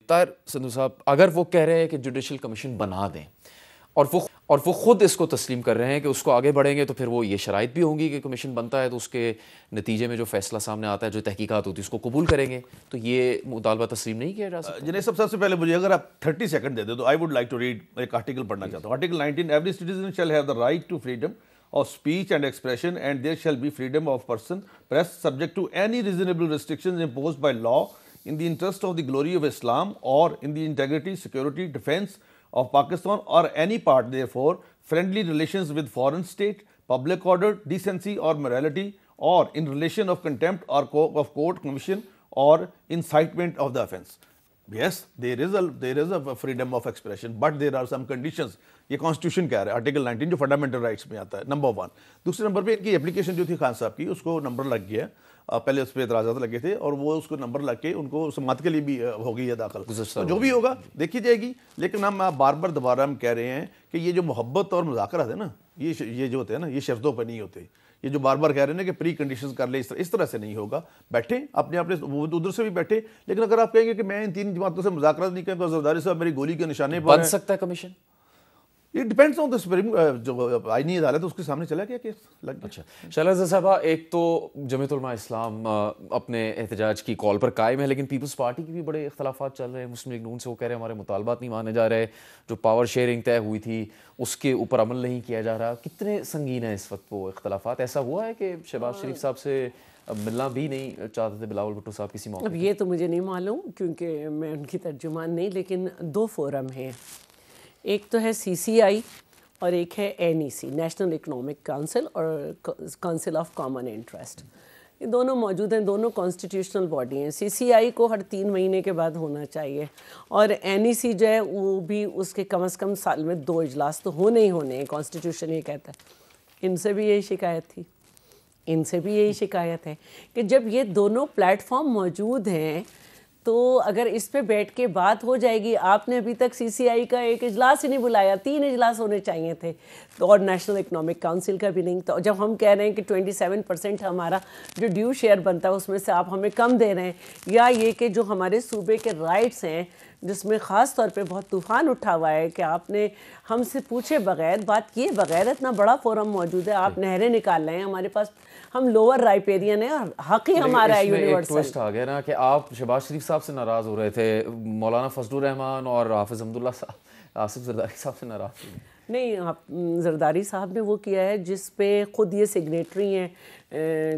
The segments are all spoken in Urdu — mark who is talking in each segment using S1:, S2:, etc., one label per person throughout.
S1: طاہر سندھو صاحب اگر وہ کہہ رہے ہیں کہ جوڈیشل کمیشن بنا دیں اور وہ خود اس کو تسلیم کر رہے ہیں کہ اس کو آگے بڑھیں گے تو پھر وہ یہ شرائط بھی ہوں گی کہ کمیشن بنتا ہے تو اس کے نتیجے میں جو فیصلہ سامنے آتا ہے جو تحقیقات ہوتی ہے اس کو قبول کریں گے، تو یہ مطالبہ تسلیم نہیں کیا جا سکتا؟
S2: جنہیں سب سے پہلے مجھے اگر آپ 30 سیکنڈ دے دیں تو I would like to read ایک آرٹیکل پڑھنا چاہتا ہوں. Article 19 every citizen shall have the right to freedom of speech and expression, and there shall be freedom of press subject to any reasonable restrictions imposed by law in the interest of the glory of Islam or in the integrity, security, defense of Pakistan or any part therefore, friendly relations with foreign state, public order, decency or morality, or in relation of contempt or of court, commission or incitement of the offence. Yes, there is a freedom of expression, but there are some conditions. یہ کانسٹیٹیوشن کہہ رہا ہے آرٹیکل 19 جو فنڈامنٹل رائٹس میں آتا ہے، نمبر 1. دوسرے نمبر پہ ان کی اپلیکیشن جو تھی خان صاحب کی، اس کو نمبر لگ گیا، پہلے اس پہ اعتراضات لگے تھے اور وہ اس کو نمبر لگ کے ان کو سماعت کے لیے بھی ہو گئی ہے داخل. جو بھی ہوگا دیکھی جائے گی، لیکن ہم بار بار دوبارہ ہم کہہ رہے ہیں کہ یہ جو محبت اور مذاکرات ہے نا، یہ جو ہوتے ہیں نا، یہ شرطوں پہ نہیں ہوتے. یہ جو بار بار کہہ رہے ہیں نا کہ پری کنڈیشنز کر لیں، اس طرح سے نہیں ہوگا. بیٹھیں اپنے وہ ادھر سے بھی بیٹھے، لیکن اگر آپ کہیں گے کہ میں ان 3 جماعتوں سے مذاکرات نہیں کروں تو زرداری صاحب میری گولی کے نشانے پر
S1: بن سکتا ہے commission?
S2: It depends on the supreme جو آئینی عدالت اس کے سامنے چلا گیا کیس لگ گیا.
S1: اچھا شعلہ رضا صاحبہ، ایک تو جمعیت علماء اسلام اپنے احتجاج کی کال پر قائم ہے، لیکن پیپلز پارٹی کی بھی بڑے اختلافات چل رہے ہیں. مسلم لیگ نون سے وہ کہہ رہے ہیں ہمارے مطالبات نہیں مانے جا رہے، جو پاور شیئرنگ طے ہوئی تھی اس کے اوپر عمل نہیں کیا جا رہا. کتنے سنگین ہیں اس وقت وہ اختلافات؟ ایسا ہوا ہے کہ شہباز شریف صاحب سے ملنا بھی نہیں چاہتے تھے بلاول بھٹو صاحب کسی موقع؟
S3: اب یہ تو مجھے نہیں معلوم کیونکہ میں ان کی ترجمان نہیں، لیکن 2 فورم ہیں، ایک تو ہے CCI اور ایک ہے NEC نیشنل اکنامک کونسل اور کونسل آف کامن انٹرسٹ. یہ دونوں موجود ہیں، دونوں کانسٹیٹیوشنل باڈی ہیں. CCI کو ہر 3 مہینے کے بعد ہونا چاہیے اور NEC جو ہے وہ بھی اس کے کم از کم سال میں 2 اجلاس تو ہونے ہی ہونے ہیں، کانسٹیٹیوشن یہ کہتا ہے. ان سے بھی یہی شکایت ہے کہ جب یہ دونوں پلیٹ فارم موجود ہیں تو اگر اس پہ بیٹھ کے بات ہو جائے گی. آپ نے ابھی تک CCI کا ایک اجلاس ہی نہیں بلایا، 3 اجلاس ہونے چاہیے تھے، اور نیشنل اکنامک کونسل کا بھی نہیں. تو جب ہم کہہ رہے ہیں کہ 27% ہمارا جو ڈیو شیئر بنتا ہے اس میں سے آپ ہمیں کم دے رہے ہیں، یا یہ کہ جو ہمارے صوبے کے رائٹس ہیں جس میں خاص طور پہ بہت طوفان اٹھا ہوا ہے کہ آپ نے ہم سے پوچھے بغیر، بات کیے بغیر، اتنا بڑا فورم موجود ہے، آپ نہریں نکال رہے ہیں ہمارے پاس. ہم لوور رائپیرین ہیں اور حق ہی ہمارا ہے یونیورسل.
S1: ٹوسٹ آ گیا نا کہ آپ شہباز شریف صاحب سے ناراض ہو رہے تھے، مولانا فضل الرحمان اور حافظ حمداللہ صاحب، آصف زرداری صاحب سے ناراض ہوئے.
S3: نہیں، زرداری صاحب نے وہ کیا ہے جس پہ خود یہ سگنیٹری ہیں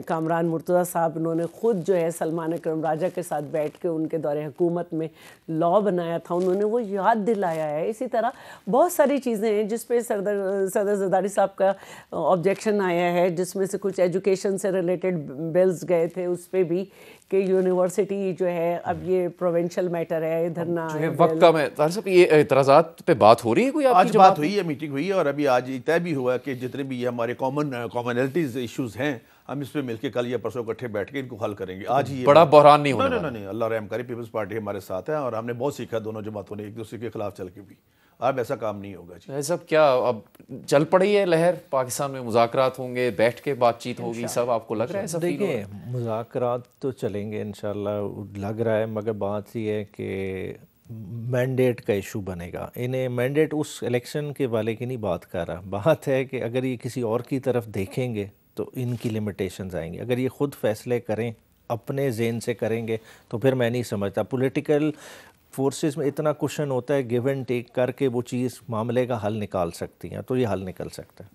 S3: کامران مرتضیٰ صاحب، انہوں نے خود جو ہے سلمان اکرم راجہ کے ساتھ بیٹھ کے ان کے دور حکومت میں لا بنایا تھا، انہوں نے وہ یاد دلایا ہے. اسی طرح بہت ساری چیزیں ہیں جس پہ صدر زرداری صاحب کا آبجیکشن آیا ہے، جس میں سے کچھ ایجوکیشن سے ریلیٹڈ بلز گئے تھے اس پہ بھی کہ یونیورسٹی جو ہے اب یہ پروونشل میٹر ہے، ادھر نہ
S1: وقت کم ہے. طاہر صاحب یہ اعتراضات پہ بات ہو رہی ہے کوئی؟
S2: آج بات ہوئی ہے، میٹنگ ہوئی ہے، اور ابھی آج طے بھی ہوا ہے کہ جتنے بھی یہ ہمارے کامنلٹیز ایشوز ہیں ہم اس پہ مل کے کل یا پرسوں اکٹھے بیٹھ کے ان کو حل کریں گے. آج ہی
S1: بڑا بحران نہیں ہونا؟
S2: نہیں، اللہ رحم کرے. پیپلز پارٹی ہمارے ساتھ ہے اور ہم نے بہت سیکھا دونوں جماعتوں نے ایک دوسرے کے خلاف چل کے بھی. اب ایسا کام نہیں ہوگا. جی
S1: سب کیا اب چل پڑی ہے لہر پاکستان میں، مذاکرات ہوں گے، بیٹھ کے بات چیت ہوگی، سب آپ کو لگ رہا ہے؟ سب
S4: دیکھیں مذاکرات تو چلیں گے انشاءاللہ، لگ رہا ہے، مگر بات یہ ہے کہ مینڈیٹ کا ایشو بنے گا. انہیں مینڈیٹ اس الیکشن کے والے کی نہیں بات کر رہا، بات ہے کہ اگر یہ کسی اور کی طرف دیکھیں گے تو ان کی لیمیٹیشنز آئیں گی. اگر یہ خود فیصلے کریں، اپنے ذہن سے کریں گے تو پھر میں نہیں سمجھتا پولیٹیکل فورسز میں اتنا کوشن ہوتا ہے، گیو اینڈ ٹیک کر کے وہ چیز معاملے کا حل نکال سکتی ہیں، تو یہ حل نکل سکتا ہے.